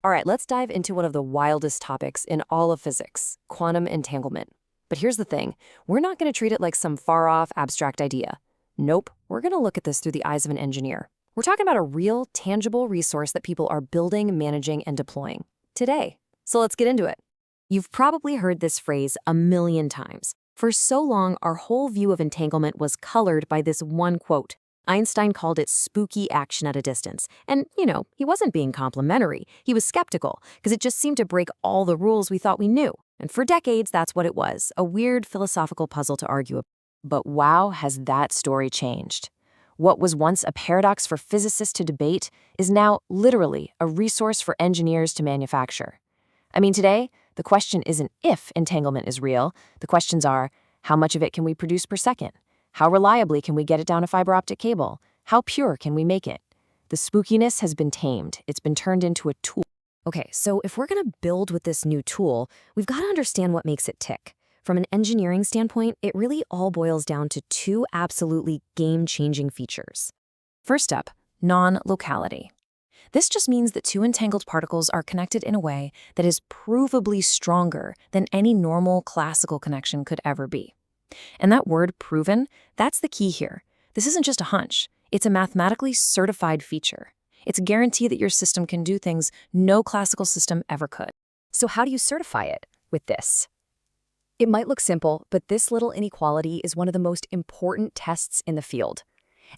All right, let's dive into one of the wildest topics in all of physics, quantum entanglement. But here's the thing, we're not going to treat it like some far-off abstract idea. Nope, we're going to look at this through the eyes of an engineer. We're talking about a real, tangible resource that people are building, managing, and deploying today. So let's get into it. You've probably heard this phrase a million times. For so long, our whole view of entanglement was colored by this one quote. Einstein called it spooky action at a distance. And, he wasn't being complimentary. He was skeptical, because it just seemed to break all the rules we thought we knew. And for decades, that's what it was, a weird philosophical puzzle to argue about. But wow, has that story changed. What was once a paradox for physicists to debate is now literally a resource for engineers to manufacture. I mean, today, the question isn't if entanglement is real. The questions are, how much of it can we produce per second? How reliably can we get it down a fiber optic cable? How pure can we make it? The spookiness has been tamed. It's been turned into a tool. Okay, so if we're going to build with this new tool, we've got to understand what makes it tick. From an engineering standpoint, it really all boils down to two absolutely game-changing features. First up, non-locality. This just means that two entangled particles are connected in a way that is provably stronger than any normal classical connection could ever be. And that word proven, that's the key here. This isn't just a hunch. It's a mathematically certified feature. It's a guarantee that your system can do things no classical system ever could. So how do you certify it? With this. It might look simple, but this little inequality is one of the most important tests in the field.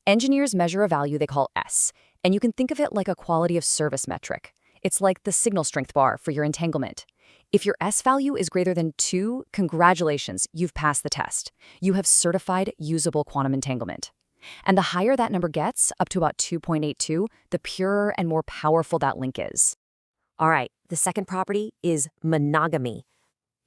Engineers measure a value they call S, and you can think of it like a quality of service metric. It's like the signal strength bar for your entanglement. If your S value is greater than 2, congratulations, you've passed the test. You have certified usable quantum entanglement. And the higher that number gets, up to about 2.82, the purer and more powerful that link is. All right, the second property is monogamy.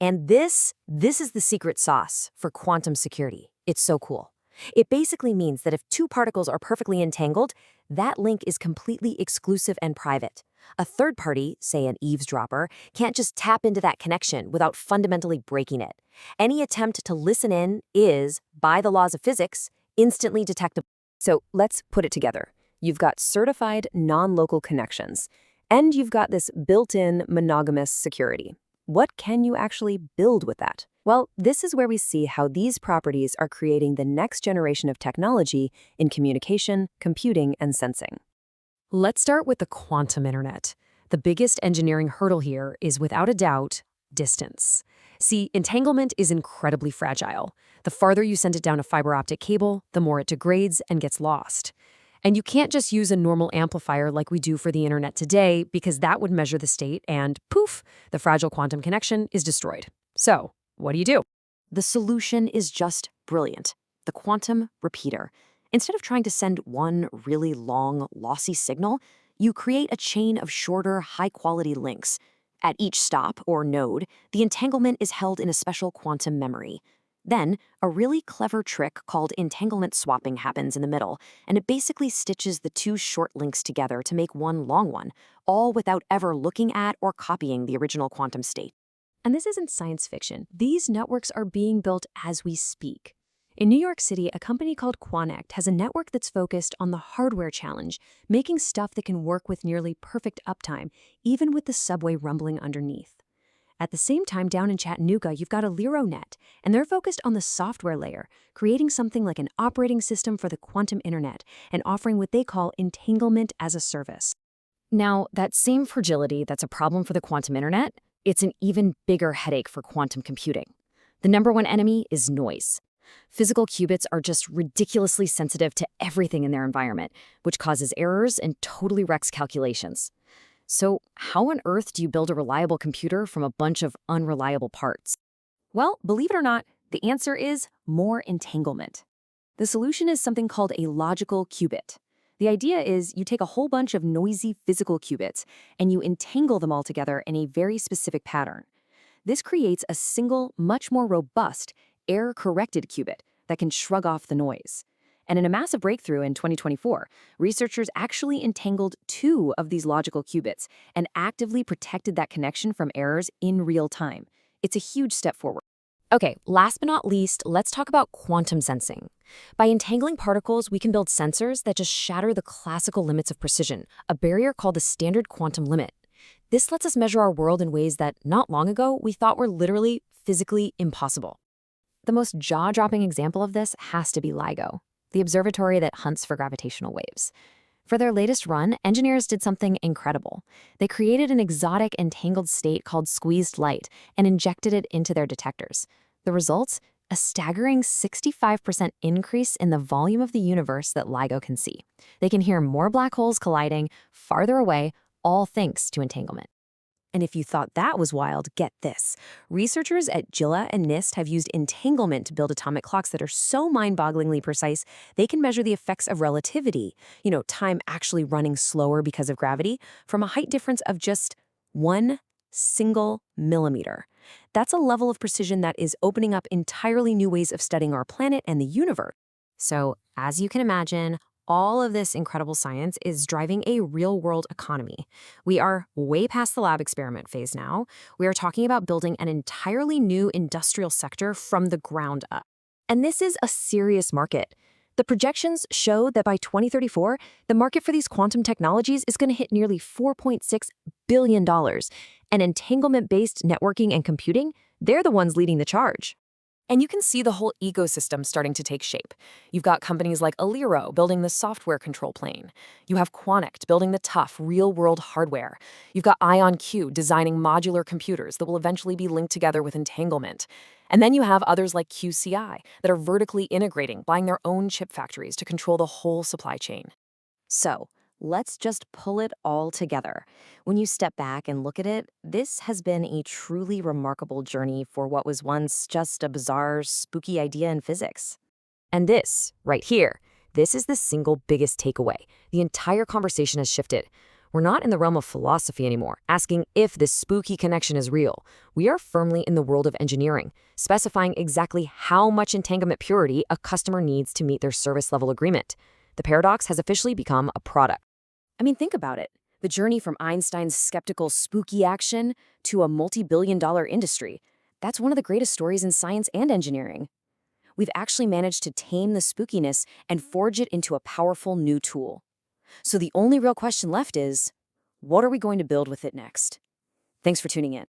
And this is the secret sauce for quantum security. It's so cool. It basically means that if two particles are perfectly entangled, that link is completely exclusive and private. A third party, say an eavesdropper, can't just tap into that connection without fundamentally breaking it. Any attempt to listen in is, by the laws of physics, instantly detectable. So let's put it together. You've got certified non-local connections, and you've got this built-in monogamous security. What can you actually build with that? Well, this is where we see how these properties are creating the next generation of technology in communication, computing, and sensing. Let's start with the quantum internet. The biggest engineering hurdle here is, without a doubt, distance. See, entanglement is incredibly fragile. The farther you send it down a fiber optic cable, the more it degrades and gets lost. And you can't just use a normal amplifier like we do for the internet today, because that would measure the state and poof, the fragile quantum connection is destroyed. So, what do you do? The solution is just brilliant. The quantum repeater. Instead of trying to send one really long, lossy signal, you create a chain of shorter, high-quality links. At each stop, or node, the entanglement is held in a special quantum memory. Then, a really clever trick called entanglement swapping happens in the middle, and it basically stitches the two short links together to make one long one, all without ever looking at or copying the original quantum state. And this isn't science fiction. These networks are being built as we speak. In New York City, a company called Quanect has a network that's focused on the hardware challenge, making stuff that can work with nearly perfect uptime, even with the subway rumbling underneath. At the same time, down in Chattanooga, you've got AleroNet, and they're focused on the software layer, creating something like an operating system for the quantum internet and offering what they call entanglement as a service. Now, that same fragility that's a problem for the quantum internet, it's an even bigger headache for quantum computing. The number one enemy is noise. Physical qubits are just ridiculously sensitive to everything in their environment, which causes errors and totally wrecks calculations. So how on earth do you build a reliable computer from a bunch of unreliable parts? Well, believe it or not, the answer is more entanglement. The solution is something called a logical qubit. The idea is you take a whole bunch of noisy physical qubits and you entangle them all together in a very specific pattern. This creates a single, much more robust, error-corrected qubit that can shrug off the noise. And in a massive breakthrough in 2024, researchers actually entangled 2 of these logical qubits and actively protected that connection from errors in real time. It's a huge step forward. Okay, last but not least, let's talk about quantum sensing. By entangling particles, we can build sensors that just shatter the classical limits of precision, a barrier called the standard quantum limit. This lets us measure our world in ways that not long ago we thought were literally physically impossible. The most jaw-dropping example of this has to be LIGO, the observatory that hunts for gravitational waves. For their latest run, engineers did something incredible. They created an exotic entangled state called squeezed light and injected it into their detectors. The results? A staggering 65% increase in the volume of the universe that LIGO can see. They can hear more black holes colliding farther away, all thanks to entanglement. And if you thought that was wild, get this. Researchers at JILA and NIST have used entanglement to build atomic clocks that are so mind-bogglingly precise, they can measure the effects of relativity, time actually running slower because of gravity, from a height difference of just 1 single millimeter. That's a level of precision that is opening up entirely new ways of studying our planet and the universe. So, as you can imagine, all of this incredible science is driving a real-world economy. We are way past the lab experiment phase now. We are talking about building an entirely new industrial sector from the ground up. And this is a serious market. The projections show that by 2034, the market for these quantum technologies is going to hit nearly $4.6 billion. And entanglement-based networking and computing, they're the ones leading the charge. And you can see the whole ecosystem starting to take shape. You've got companies like Aliro building the software control plane. You have Quantict building the tough, real-world hardware. You've got IonQ designing modular computers that will eventually be linked together with entanglement. And then you have others like QCI that are vertically integrating, buying their own chip factories to control the whole supply chain. So, let's just pull it all together. When you step back and look at it, this has been a truly remarkable journey for what was once just a bizarre, spooky idea in physics. And this, right here, this is the single biggest takeaway. The entire conversation has shifted. We're not in the realm of philosophy anymore, asking if this spooky connection is real. We are firmly in the world of engineering, specifying exactly how much entanglement purity a customer needs to meet their service level agreement. The paradox has officially become a product. I mean, think about it. The journey from Einstein's skeptical, spooky action to a multi-billion-dollar industry. That's one of the greatest stories in science and engineering. We've actually managed to tame the spookiness and forge it into a powerful new tool. So the only real question left is, what are we going to build with it next? Thanks for tuning in.